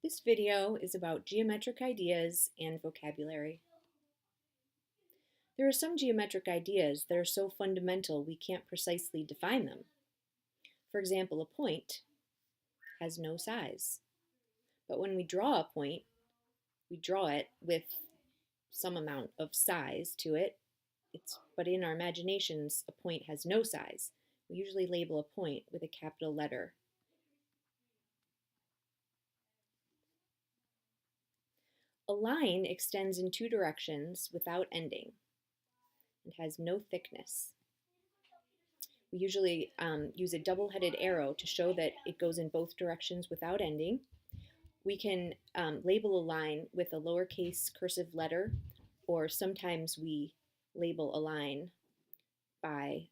This video is about geometric ideas and vocabulary. There are some geometric ideas that are so fundamental we can't precisely define them. For example, a point has no size. But when we draw a point, we draw it with some amount of size to it. But in our imaginations, a point has no size. We usually label a point with a capital letter. A line extends in two directions without ending and has no thickness. We usually use a double-headed arrow to show that it goes in both directions without ending. We can label a line with a lowercase cursive letter, or sometimes we label a line by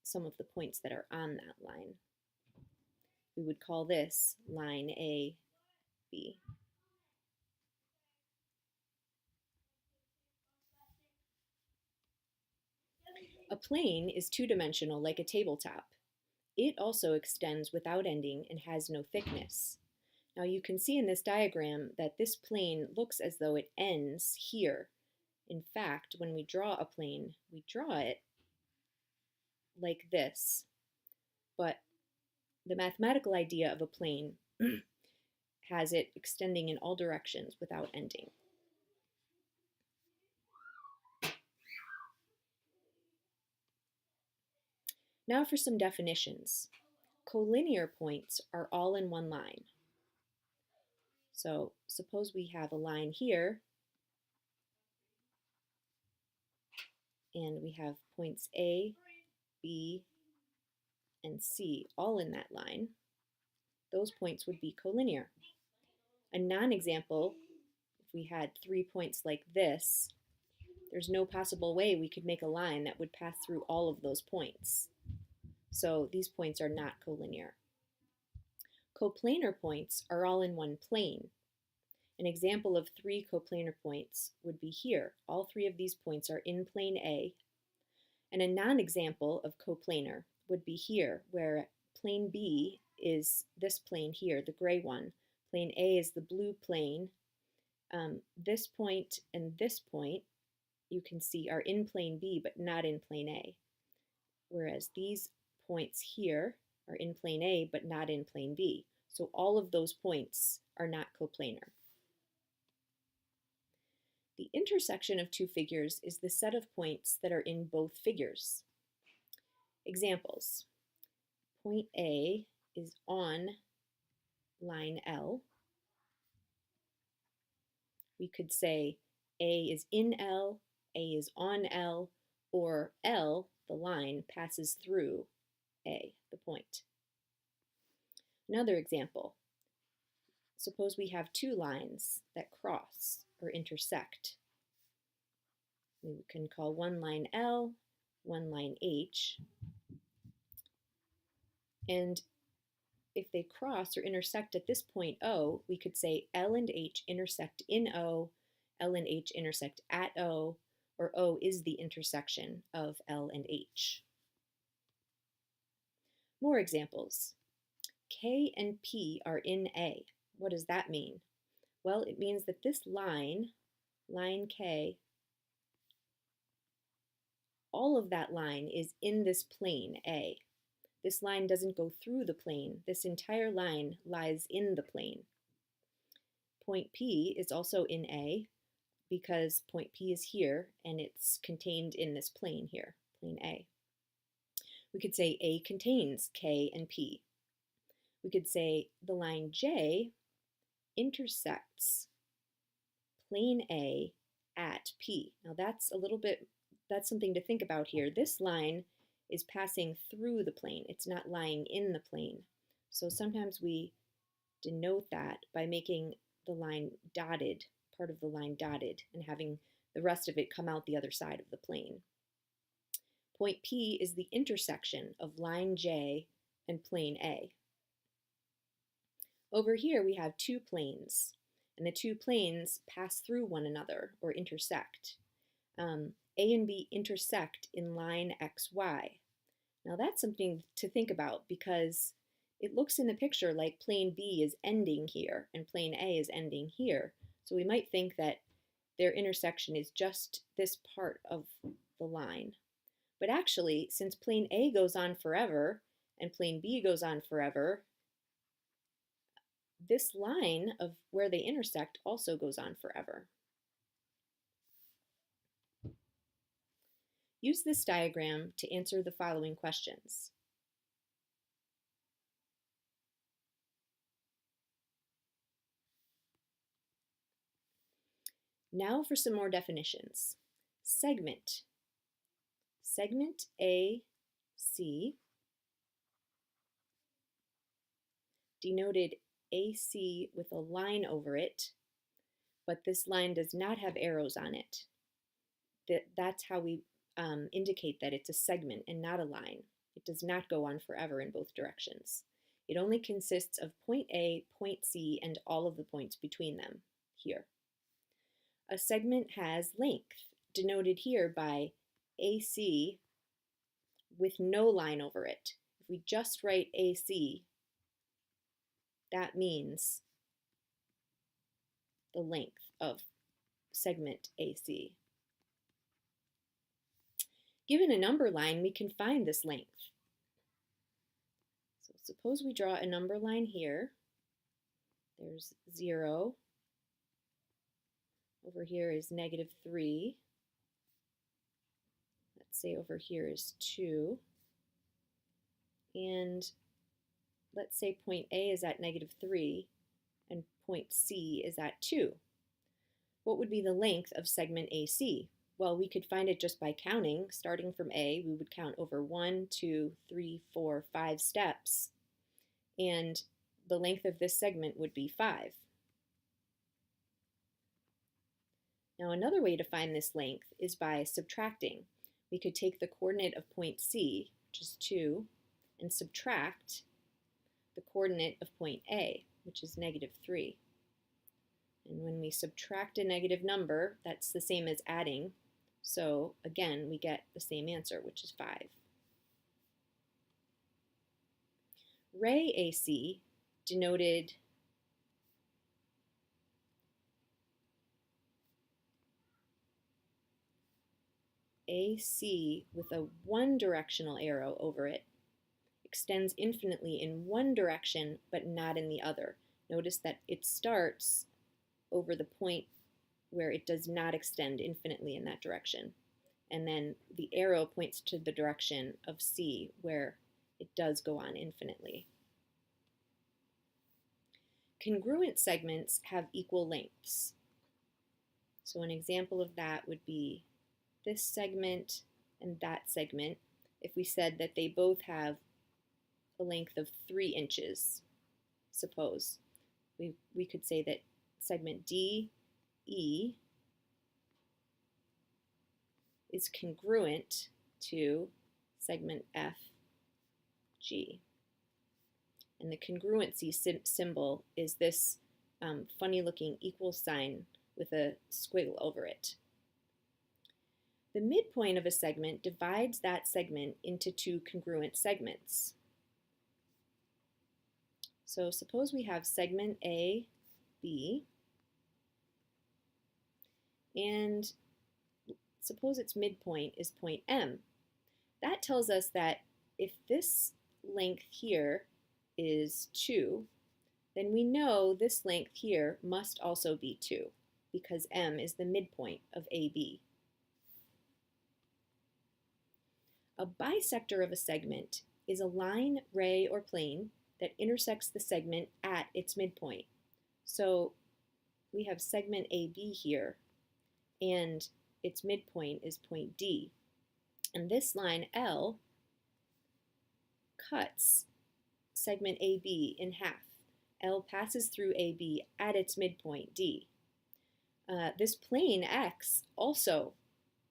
some of the points that are on that line. We would call this line A, B. A plane is two-dimensional like a tabletop. It also extends without ending and has no thickness. Now you can see in this diagram that this plane looks as though it ends here. In fact, when we draw a plane, we draw it like this. But the mathematical idea of a plane has it extending in all directions without ending. Now for some definitions. Collinear points are all in one line. So suppose we have a line here, and we have points A, B, and C all in that line. Those points would be collinear. A non-example, if we had 3 points like this, there's no possible way we could make a line that would pass through all of those points. So these points are not collinear. Coplanar points are all in one plane. An example of 3 coplanar points would be here. All 3 of these points are in plane A. And a non-example of coplanar would be here, where plane B is this plane here, the gray one. Plane A is the blue plane. This point and this point, you can see, are in plane B, but not in plane A. Whereas these points here are in plane A, but not in plane B. So all of those points are not coplanar. The intersection of two figures is the set of points that are in both figures. Examples. Point A is on line L. We could say A is in L, A is on L, or L, the line, passes through A, the point. Another example. Suppose we have 2 lines that cross or intersect. We can call one line L, one line H. And if they cross or intersect at this point O, we could say L and H intersect in O, L and H intersect at O, or O is the intersection of L and H. More examples. K and P are in A. What does that mean? Well, it means that this line, line K, all of that line is in this plane, A. This line doesn't go through the plane. This entire line lies in the plane. Point P is also in A because point P is here and it's contained in this plane here, plane A. We could say A contains K and P. We could say the line J intersects plane A at P. Now that's something to think about here. This line is passing through the plane. It's not lying in the plane. So sometimes we denote that by making the line dotted, part of the line dotted, and having the rest of it come out the other side of the plane. Point P is the intersection of line J and plane A. Over here we have 2 planes, and the 2 planes pass through one another or intersect. A and B intersect in line XY. Now that's something to think about because it looks in the picture like plane B is ending here and plane A is ending here. So we might think that their intersection is just this part of the line. But actually, since plane A goes on forever and plane B goes on forever, this line of where they intersect also goes on forever. Use this diagram to answer the following questions. Now for some more definitions. Segment. Segment AC, denoted AC with a line over it, but this line does not have arrows on it. That's how we indicate that it's a segment and not a line. It does not go on forever in both directions. It only consists of point A, point C, and all of the points between them here. A segment has length, denoted here by AC with no line over it. If we just write AC, that means the length of segment AC. Given a number line, we can find this length. So suppose we draw a number line here. There's 0. Over here is -3. Let's say over here is 2. And let's say point A is at -3 and point C is at 2. What would be the length of segment AC? Well, we could find it just by counting. Starting from A, we would count over 1, 2, 3, 4, 5 steps. And the length of this segment would be 5. Now another way to find this length is by subtracting. We could take the coordinate of point C, which is 2, and subtract the coordinate of point A, which is -3. And when we subtract a negative number, that's the same as adding. So again, we get the same answer, which is 5. Ray AC, denoted AC with a one-directional arrow over it, extends infinitely in one direction but not in the other. Notice that it starts over the point where it does not extend infinitely in that direction. And then the arrow points to the direction of C where it does go on infinitely. Congruent segments have equal lengths. So an example of that would be this segment and that segment. If we said that they both have a length of 3 inches, suppose, we could say that segment DE is congruent to segment FG. And the congruency symbol is this funny looking equal sign with a squiggle over it. The midpoint of a segment divides that segment into 2 congruent segments. So suppose we have segment A, B, and suppose its midpoint is point M. That tells us that if this length here is 2, then we know this length here must also be 2, because M is the midpoint of AB. A bisector of a segment is a line, ray, or plane that intersects the segment at its midpoint. So we have segment AB here, and its midpoint is point D. And this line L cuts segment AB in half. L passes through AB at its midpoint, D. This plane X also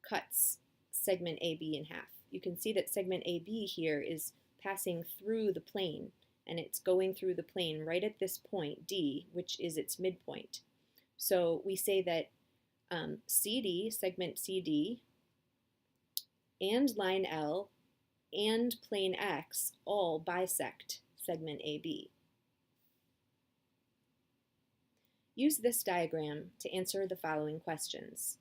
cuts segment AB in half. You can see that segment AB here is passing through the plane, and it's going through the plane right at this point, D, which is its midpoint. So we say that CD, segment CD, and line L, and plane X all bisect segment AB. Use this diagram to answer the following questions.